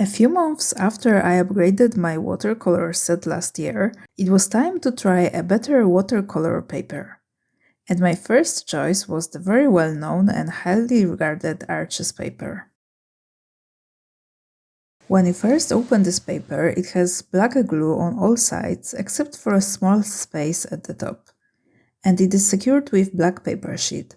A few months after I upgraded my watercolor set last year, it was time to try a better watercolor paper. And my first choice was the very well-known and highly regarded Arches paper. When you first open this paper, it has black glue on all sides except for a small space at the top. And it is secured with black paper sheet.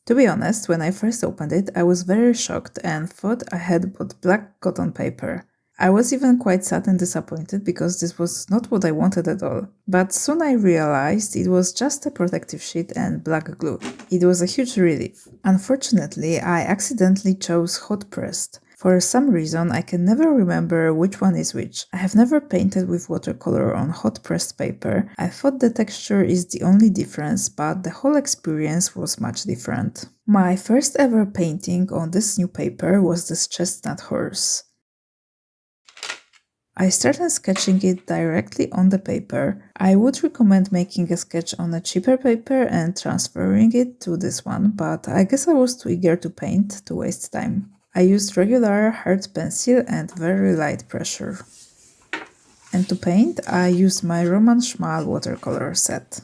To be honest, when I first opened it, I was very shocked and thought I had bought black cotton paper. I was even quite sad and disappointed because this was not what I wanted at all. But soon I realized it was just a protective sheet and black glue. It was a huge relief. Unfortunately, I accidentally chose hot pressed. For some reason, I can never remember which one is which. I have never painted with watercolor on hot pressed paper. I thought the texture is the only difference, but the whole experience was much different. My first ever painting on this new paper was this chestnut horse. I started sketching it directly on the paper. I would recommend making a sketch on a cheaper paper and transferring it to this one, but I guess I was too eager to paint to waste time. I used regular hard pencil and very light pressure. And to paint, I used my Roman Szmal watercolor set.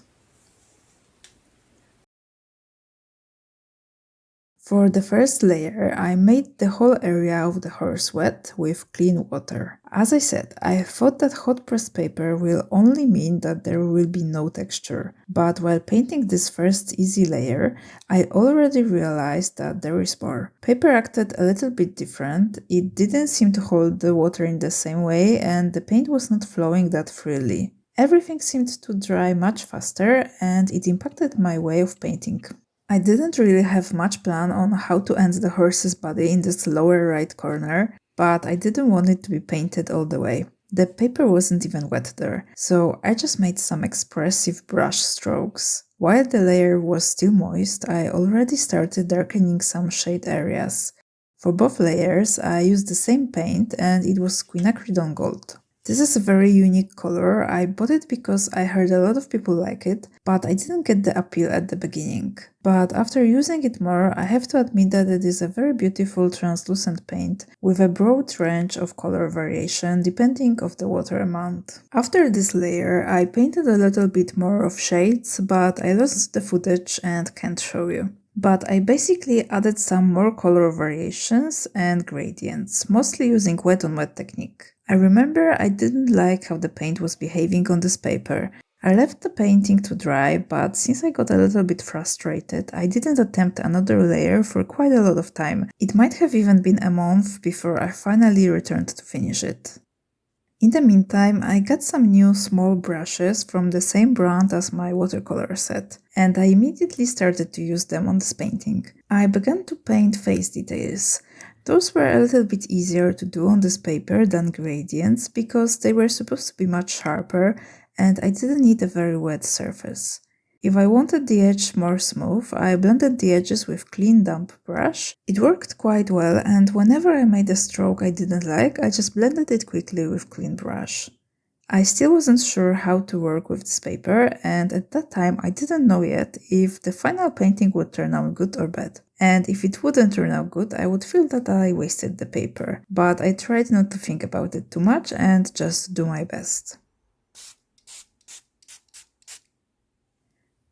For the first layer, I made the whole area of the horse wet with clean water. As I said, I thought that hot pressed paper will only mean that there will be no texture. But while painting this first easy layer, I already realized that there is more. Paper acted a little bit different, it didn't seem to hold the water in the same way, and the paint was not flowing that freely. Everything seemed to dry much faster, and it impacted my way of painting. I didn't really have much plan on how to end the horse's body in this lower right corner, but I didn't want it to be painted all the way. The paper wasn't even wet there, so I just made some expressive brush strokes. While the layer was still moist, I already started darkening some shade areas. For both layers, I used the same paint and it was quinacridone gold. This is a very unique color. I bought it because I heard a lot of people like it, but I didn't get the appeal at the beginning. But after using it more, I have to admit that it is a very beautiful translucent paint with a broad range of color variation depending on the water amount. After this layer, I painted a little bit more of shades, but I lost the footage and can't show you. But I basically added some more color variations and gradients, mostly using wet on wet technique. I remember I didn't like how the paint was behaving on this paper. I left the painting to dry, but since I got a little bit frustrated, I didn't attempt another layer for quite a lot of time. It might have even been a month before I finally returned to finish it. In the meantime, I got some new small brushes from the same brand as my watercolor set, and I immediately started to use them on this painting. I began to paint face details. Those were a little bit easier to do on this paper than gradients because they were supposed to be much sharper and I didn't need a very wet surface. If I wanted the edge more smooth, I blended the edges with clean damp brush. It worked quite well, and whenever I made a stroke I didn't like, I just blended it quickly with clean brush. I still wasn't sure how to work with this paper, and at that time I didn't know yet if the final painting would turn out good or bad. And if it wouldn't turn out good, I would feel that I wasted the paper. But I tried not to think about it too much and just do my best.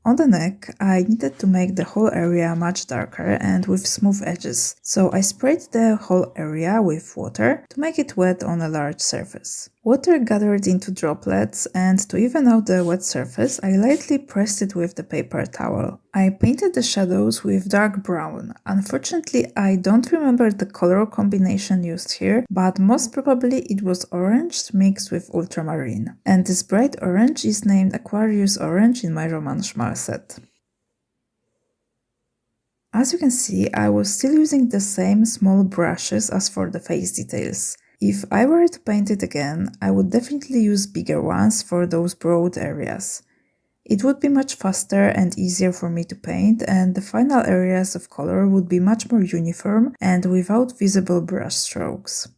On the neck, I needed to make the whole area much darker and with smooth edges, so I sprayed the whole area with water to make it wet on a large surface. Water gathered into droplets, and to even out the wet surface, I lightly pressed it with the paper towel. I painted the shadows with dark brown. Unfortunately, I don't remember the color combination used here, but most probably it was orange mixed with ultramarine. And this bright orange is named Aquarius Orange in my Roman Szmal set. As you can see, I was still using the same small brushes as for the face details. If I were to paint it again, I would definitely use bigger ones for those broad areas. It would be much faster and easier for me to paint, and the final areas of color would be much more uniform and without visible brush strokes.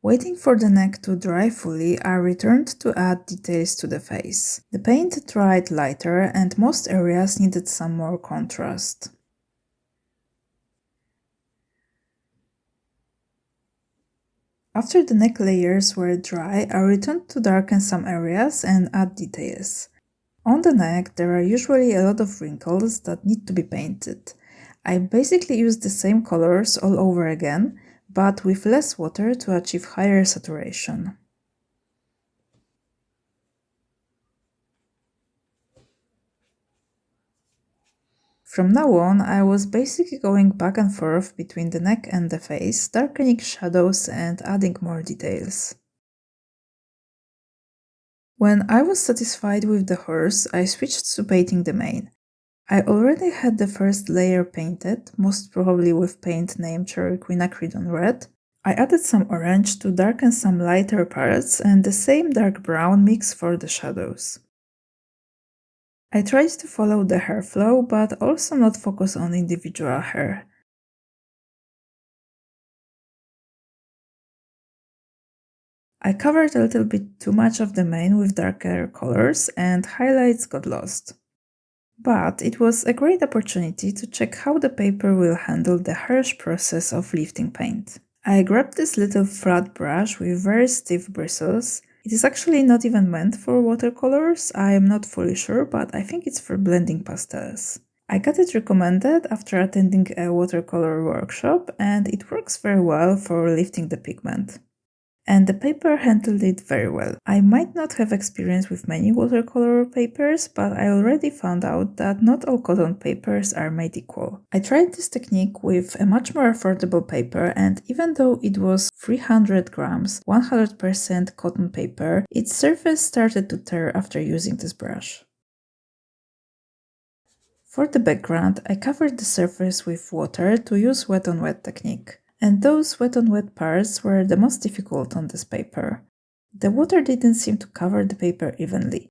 Waiting for the neck to dry fully, I returned to add details to the face. The paint dried lighter and most areas needed some more contrast. After the neck layers were dry, I returned to darken some areas and add details. On the neck, there are usually a lot of wrinkles that need to be painted. I basically used the same colors all over again, but with less water to achieve higher saturation. From now on, I was basically going back and forth between the neck and the face, darkening shadows and adding more details. When I was satisfied with the horse, I switched to painting the mane. I already had the first layer painted, most probably with paint named quinacridone red. I added some orange to darken some lighter parts and the same dark brown mix for the shadows. I tried to follow the hair flow, but also not focus on individual hair. I covered a little bit too much of the mane with darker colors and highlights got lost. But it was a great opportunity to check how the paper will handle the harsh process of lifting paint. I grabbed this little flat brush with very stiff bristles. It is actually not even meant for watercolors, I am not fully sure, but I think it's for blending pastels. I got it recommended after attending a watercolor workshop, and it works very well for lifting the pigment. And the paper handled it very well. I might not have experience with many watercolor papers, but I already found out that not all cotton papers are made equal. I tried this technique with a much more affordable paper, and even though it was 300 grams, 100% cotton paper, its surface started to tear after using this brush. For the background, I covered the surface with water to use wet on wet technique. And those wet on wet parts were the most difficult on this paper. The water didn't seem to cover the paper evenly.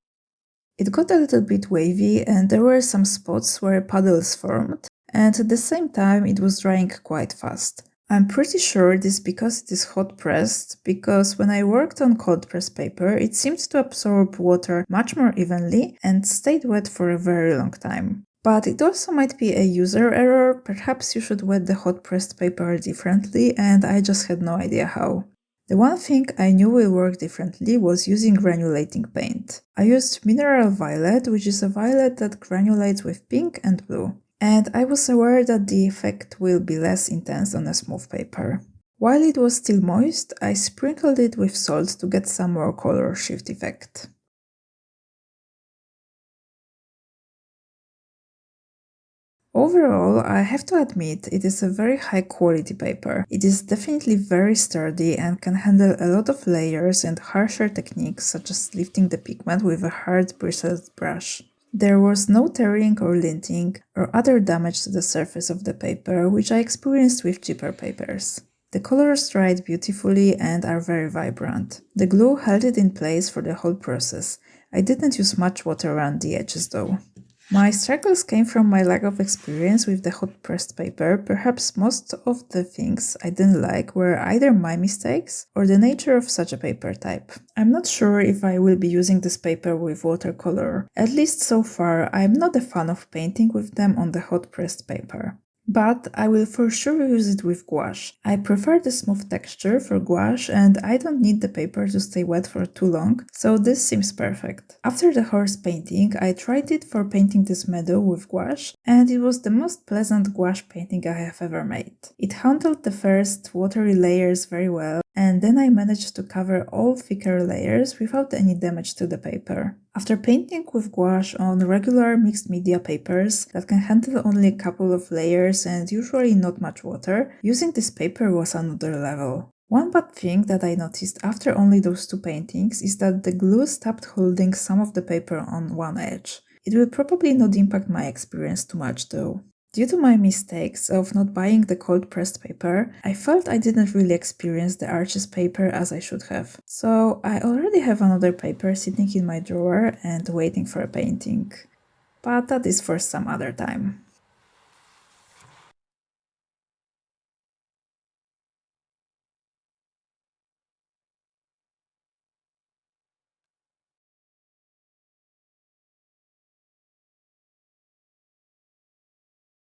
It got a little bit wavy and there were some spots where puddles formed, and at the same time it was drying quite fast. I'm pretty sure this is because it is hot pressed, because when I worked on cold pressed paper it seemed to absorb water much more evenly and stayed wet for a very long time. But it also might be a user error, perhaps you should wet the hot pressed paper differently and I just had no idea how. The one thing I knew will work differently was using granulating paint. I used mineral violet, which is a violet that granulates with pink and blue. And I was aware that the effect will be less intense on a smooth paper. While it was still moist, I sprinkled it with salt to get some more color shift effect. Overall, I have to admit it is a very high quality paper. It is definitely very sturdy and can handle a lot of layers and harsher techniques such as lifting the pigment with a hard bristled brush. There was no tearing or linting or other damage to the surface of the paper, which I experienced with cheaper papers. The colors dried beautifully and are very vibrant. The glue held it in place for the whole process. I didn't use much water around the edges though. My struggles came from my lack of experience with the hot pressed paper. Perhaps most of the things I didn't like were either my mistakes or the nature of such a paper type. I'm not sure if I will be using this paper with watercolor. At least so far, I'm not a fan of painting with them on the hot pressed paper. But I will for sure use it with gouache. I prefer the smooth texture for gouache and I don't need the paper to stay wet for too long, so this seems perfect. After the horse painting, I tried it for painting this meadow with gouache and it was the most pleasant gouache painting I have ever made. It handled the first watery layers very well and then I managed to cover all thicker layers without any damage to the paper. After painting with gouache on regular mixed media papers that can handle only a couple of layers and usually not much water, using this paper was another level. One bad thing that I noticed after only those two paintings is that the glue stopped holding some of the paper on one edge. It will probably not impact my experience too much though. Due to my mistakes of not buying the cold pressed paper, I felt I didn't really experience the Arches paper as I should have. So I already have another paper sitting in my drawer and waiting for a painting. But that is for some other time.